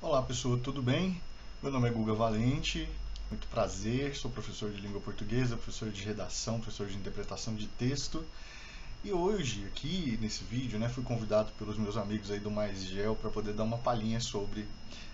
Olá pessoal, tudo bem? Meu nome é Guga Valente, muito prazer, sou professor de língua portuguesa, professor de redação, professor de interpretação de texto. E hoje, aqui nesse vídeo, fui convidado pelos meus amigos aí do Mais Gel para poder dar uma palhinha sobre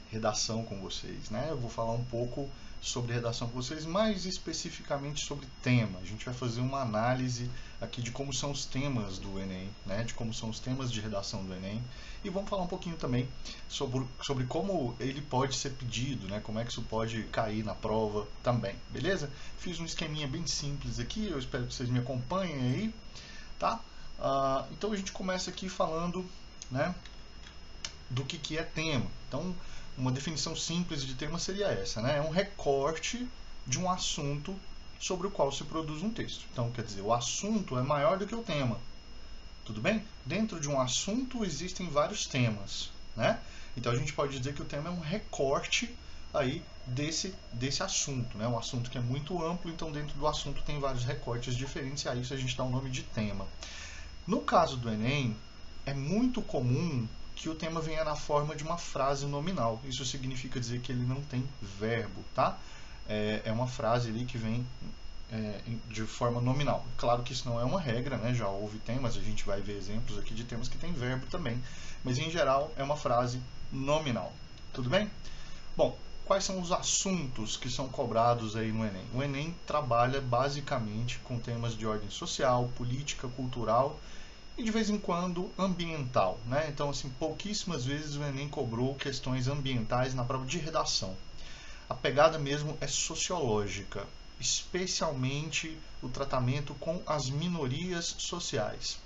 redação com vocês, Eu vou falar um pouco sobre redação com vocês, mais especificamente sobre tema. A gente vai fazer uma análise aqui de como são os temas do Enem, de como são os temas de redação do Enem, e vamos falar um pouquinho também sobre como ele pode ser pedido, como é que isso pode cair na prova também, beleza? Fiz um esqueminha bem simples aqui, eu espero que vocês me acompanhem aí, tá? Então a gente começa aqui falando, do que é tema. Então, uma definição simples de tema seria essa, É um recorte de um assunto sobre o qual se produz um texto. Então, quer dizer, o assunto é maior do que o tema. Tudo bem? Dentro de um assunto existem vários temas, Então a gente pode dizer que o tema é um recorte aí desse assunto, Um assunto que é muito amplo, então dentro do assunto tem vários recortes diferentes e a isso a gente dá o nome de tema. No caso do Enem, é muito comum que o tema venha na forma de uma frase nominal. Isso significa dizer que ele não tem verbo, tá? É uma frase ali que vem de forma nominal. Claro que isso não é uma regra, Já houve temas, a gente vai ver exemplos aqui de temas que tem verbo também, mas em geral é uma frase nominal. Tudo bem? Bom, quais são os assuntos que são cobrados aí no Enem? O Enem trabalha basicamente com temas de ordem social, política, cultural e de vez em quando ambiental, Então, assim, pouquíssimas vezes o Enem cobrou questões ambientais na prova de redação. A pegada mesmo é sociológica, especialmente o tratamento com as minorias sociais.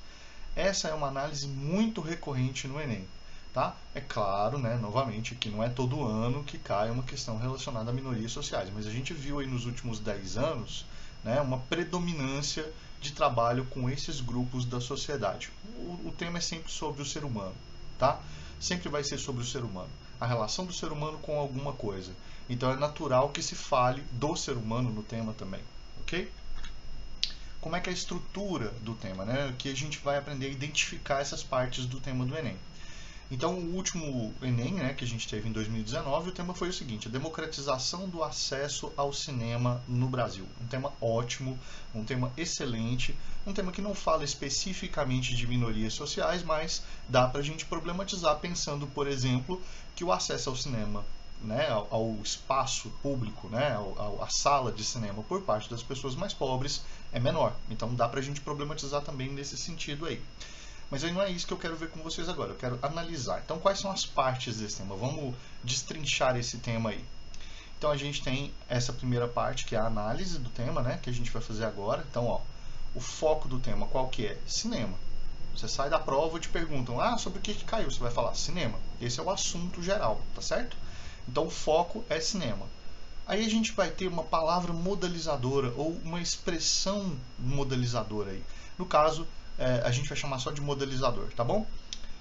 Essa é uma análise muito recorrente no Enem, tá? É claro, novamente, que não é todo ano que cai uma questão relacionada a minorias sociais, mas a gente viu aí nos últimos 10 anos, uma predominância de trabalho com esses grupos da sociedade. O tema é sempre sobre o ser humano, tá? Sempre vai ser sobre o ser humano. A relação do ser humano com alguma coisa. Então é natural que se fale do ser humano no tema também, ok? Como é que é a estrutura do tema, Que a gente vai aprender a identificar essas partes do tema do Enem. Então, o último Enem, que a gente teve em 2019, o tema foi o seguinte: a democratização do acesso ao cinema no Brasil. Um tema ótimo, um tema excelente, um tema que não fala especificamente de minorias sociais, mas dá para a gente problematizar pensando, por exemplo, que o acesso ao cinema, ao espaço público, à sala de cinema por parte das pessoas mais pobres é menor. Então, dá para a gente problematizar também nesse sentido aí. Mas aí não é isso que eu quero ver com vocês agora, eu quero analisar. Então, quais são as partes desse tema? Vamos destrinchar esse tema aí. Então, a gente tem essa primeira parte, que é a análise do tema, que a gente vai fazer agora. Então, ó, o foco do tema, qual que é? Cinema. Você sai da prova e te perguntam, sobre o que caiu? Você vai falar cinema. Esse é o assunto geral, tá certo? Então, o foco é cinema. Aí a gente vai ter uma palavra modalizadora ou uma expressão modalizadora aí. No caso, a gente vai chamar só de modelizador, tá bom?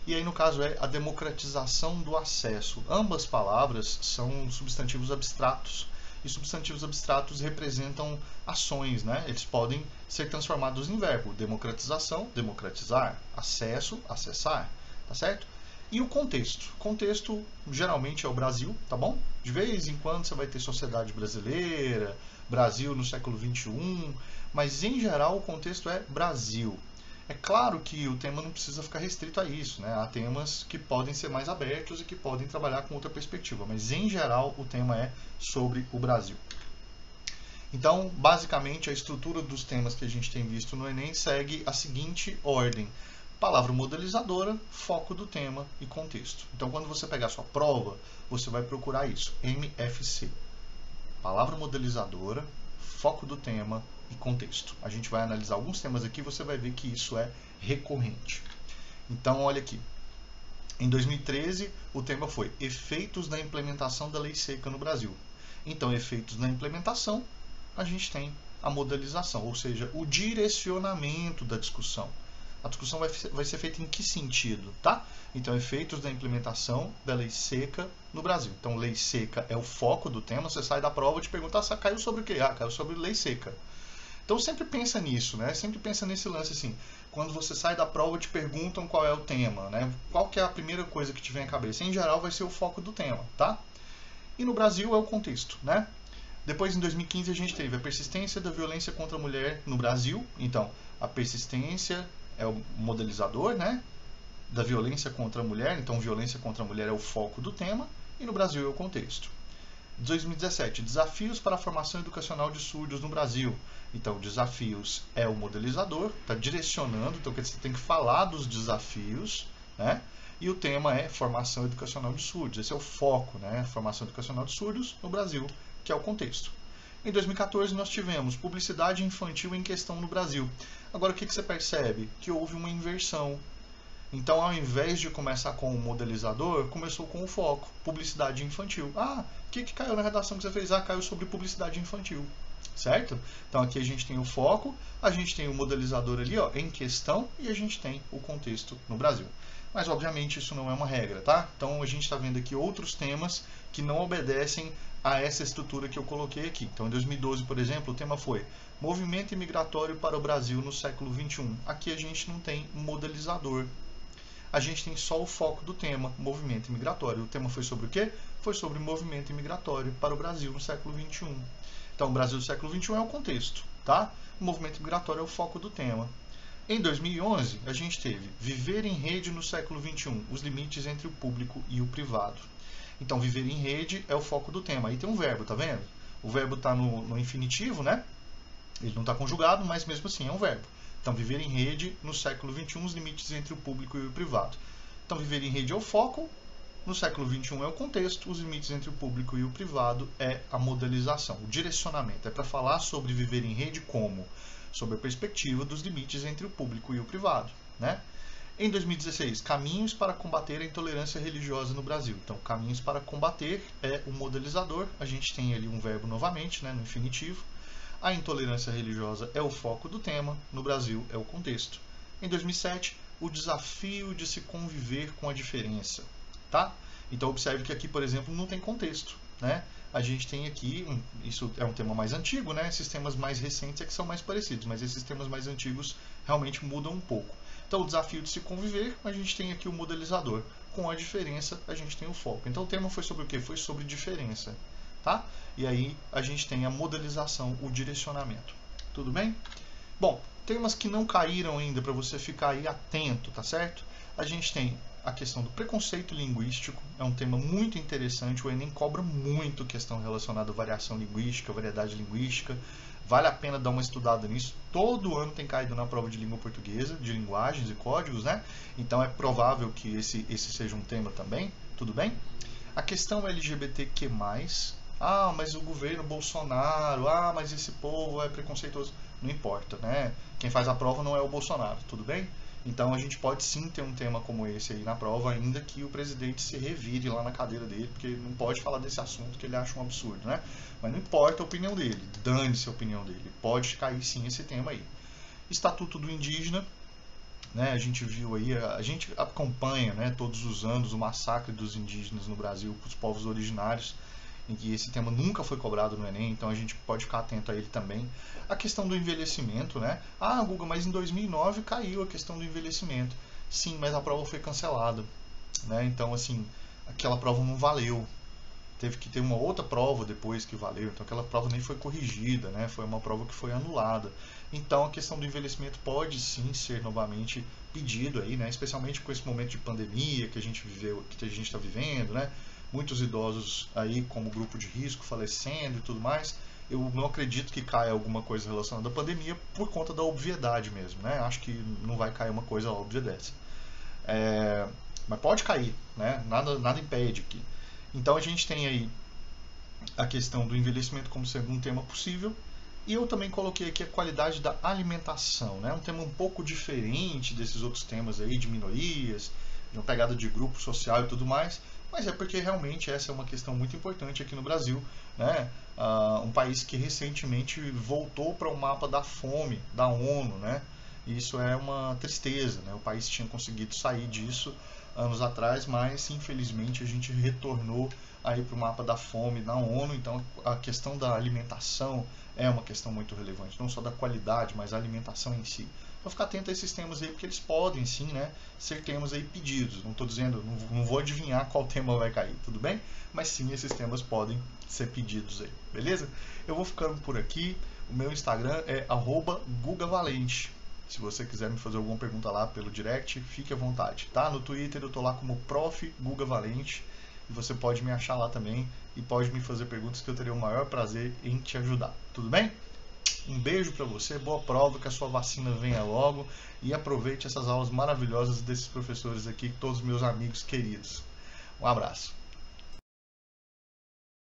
E aí no caso é a democratização do acesso. Ambas palavras são substantivos abstratos. E substantivos abstratos representam ações, Eles podem ser transformados em verbo. Democratização, democratizar. Acesso, acessar, tá certo? E o contexto? O contexto geralmente é o Brasil, tá bom? De vez em quando você vai ter sociedade brasileira, Brasil no século XXI, mas em geral o contexto é Brasil. É claro que o tema não precisa ficar restrito a isso, Há temas que podem ser mais abertos e que podem trabalhar com outra perspectiva, mas em geral o tema é sobre o Brasil. Então, basicamente, a estrutura dos temas que a gente tem visto no Enem segue a seguinte ordem: palavra modelizadora, foco do tema e contexto. Então, quando você pegar a sua prova, você vai procurar isso, MFC. Palavra modelizadora, foco do tema e contexto. A gente vai analisar alguns temas aqui e você vai ver que isso é recorrente. Então, olha aqui. Em 2013, o tema foi efeitos da implementação da lei seca no Brasil. Então, efeitos da implementação, a gente tem a modelização, ou seja, o direcionamento da discussão. A discussão vai ser feita em que sentido, tá? Então, efeitos da implementação da lei seca no Brasil. Então, lei seca é o foco do tema. Você sai da prova e te pergunta, caiu sobre o quê? Caiu sobre lei seca. Então sempre pensa nisso, né? Sempre pensa nesse lance assim, quando você sai da prova te perguntam qual é o tema, né? Qual que é a primeira coisa que te vem à cabeça? Em geral vai ser o foco do tema, tá? E no Brasil é o contexto, né? Depois, em 2015, a gente teve a persistência da violência contra a mulher no Brasil. Então, a persistência é o modelizador, né, da violência contra a mulher. Então, violência contra a mulher é o foco do tema. E no Brasil é o contexto. 2017, desafios para a formação educacional de surdos no Brasil. Então, desafios é o modelizador, está direcionando. Então, você tem que falar dos desafios, né? E o tema é formação educacional de surdos. Esse é o foco, né? Formação educacional de surdos no Brasil, que é o contexto. Em 2014 nós tivemos publicidade infantil em questão no Brasil. Agora o que você percebe? Que houve uma inversão. Então ao invés de começar com o modelizador, começou com o foco, publicidade infantil. Ah, o que caiu na redação que você fez? Ah, caiu sobre publicidade infantil. Certo? Então aqui a gente tem o foco, a gente tem o modelizador ali, ó, em questão, e a gente tem o contexto no Brasil. Mas obviamente isso não é uma regra, tá? Então a gente está vendo aqui outros temas que não obedecem a essa estrutura que eu coloquei aqui. Então em 2012, por exemplo, o tema foi Movimento Imigratório para o Brasil no século XXI. Aqui a gente não tem modelizador. A gente tem só o foco do tema, movimento imigratório. O tema foi sobre o quê? Foi sobre movimento imigratório para o Brasil no século XXI. Então o Brasil do século XXI é o contexto, tá? O movimento migratório é o foco do tema. Em 2011, a gente teve Viver em Rede no século XXI, os limites entre o público e o privado. Então, viver em rede é o foco do tema. Aí tem um verbo, tá vendo? O verbo está no infinitivo, né? Ele não está conjugado, mas mesmo assim é um verbo. Então, viver em rede no século XXI, os limites entre o público e o privado. Então, viver em rede é o foco, no século XXI é o contexto, os limites entre o público e o privado é a modelização, o direcionamento. É para falar sobre viver em rede como? Sobre a perspectiva dos limites entre o público e o privado, né? Em 2016, caminhos para combater a intolerância religiosa no Brasil. Então, caminhos para combater é o modelizador. A gente tem ali um verbo novamente, né, no infinitivo. A intolerância religiosa é o foco do tema. No Brasil é o contexto. Em 2007, o desafio de se conviver com a diferença, tá? Então, observe que aqui, por exemplo, não tem contexto, né? A gente tem aqui, isso é um tema mais antigo, né? Esses temas mais recentes é que são mais parecidos, mas esses temas mais antigos realmente mudam um pouco. Então, o desafio de se conviver, a gente tem aqui o modelizador. Com a diferença, a gente tem o foco. Então, o tema foi sobre o quê? Foi sobre diferença, tá? E aí, a gente tem a modelização, o direcionamento. Tudo bem? Bom, temas que não caíram ainda para você ficar aí atento, tá certo? A gente tem a questão do preconceito linguístico, é um tema muito interessante, o Enem cobra muito questão relacionada à variação linguística, variedade linguística, vale a pena dar uma estudada nisso, todo ano tem caído na prova de língua portuguesa, de linguagens e códigos, né? Então é provável que esse seja um tema também, tudo bem? A questão LGBTQ+, ah, mas o governo Bolsonaro, ah, mas esse povo é preconceituoso, não importa, né? Quem faz a prova não é o Bolsonaro, tudo bem? Então a gente pode sim ter um tema como esse aí na prova, ainda que o presidente se revire lá na cadeira dele, porque não pode falar desse assunto que ele acha um absurdo, né? Mas não importa a opinião dele, dane-se a opinião dele, pode cair sim esse tema aí. Estatuto do Indígena, né? A gente viu aí, a gente acompanha, né, todos os anos o massacre dos indígenas no Brasil, os povos originários, em que esse tema nunca foi cobrado no Enem, então a gente pode ficar atento a ele também. A questão do envelhecimento, né? Ah, Guga, mas em 2009 caiu a questão do envelhecimento. Sim, mas a prova foi cancelada, né? Então, assim, aquela prova não valeu. Teve que ter uma outra prova depois que valeu, então aquela prova nem foi corrigida, né? Foi uma prova que foi anulada. Então, a questão do envelhecimento pode sim ser novamente pedido aí, né? Especialmente com esse momento de pandemia que a gente viveu, que a gente está vivendo, né? Muitos idosos aí como grupo de risco falecendo e tudo mais. Eu não acredito que caia alguma coisa relacionada à pandemia por conta da obviedade mesmo, né? Acho que não vai cair uma coisa óbvia dessa. Mas pode cair, né? Nada impede aqui. Então a gente tem aí a questão do envelhecimento como sendo um tema possível. E eu também coloquei aqui a qualidade da alimentação, né? Um tema um pouco diferente desses outros temas aí de minorias, de uma pegada de grupo social e tudo mais. Mas é porque realmente essa é uma questão muito importante aqui no Brasil, né? Um país que recentemente voltou para o mapa da fome da ONU, né? E isso é uma tristeza, né? O país tinha conseguido sair disso anos atrás, mas infelizmente a gente retornou aí para o mapa da fome na ONU. Então a questão da alimentação é uma questão muito relevante, não só da qualidade, mas a alimentação em si. Então ficar atento a esses temas aí, porque eles podem sim, né, ser temas aí pedidos. Não estou dizendo, não vou adivinhar qual tema vai cair, tudo bem? Mas sim, esses temas podem ser pedidos aí, beleza? Eu vou ficando por aqui. O meu Instagram é @gugavalente. Se você quiser me fazer alguma pergunta lá pelo direct, fique à vontade, tá? No Twitter eu tô lá como Prof. Guga Valente, e você pode me achar lá também e pode me fazer perguntas que eu terei o maior prazer em te ajudar, tudo bem? Um beijo para você, boa prova, que a sua vacina venha logo e aproveite essas aulas maravilhosas desses professores aqui, todos meus amigos queridos. Um abraço.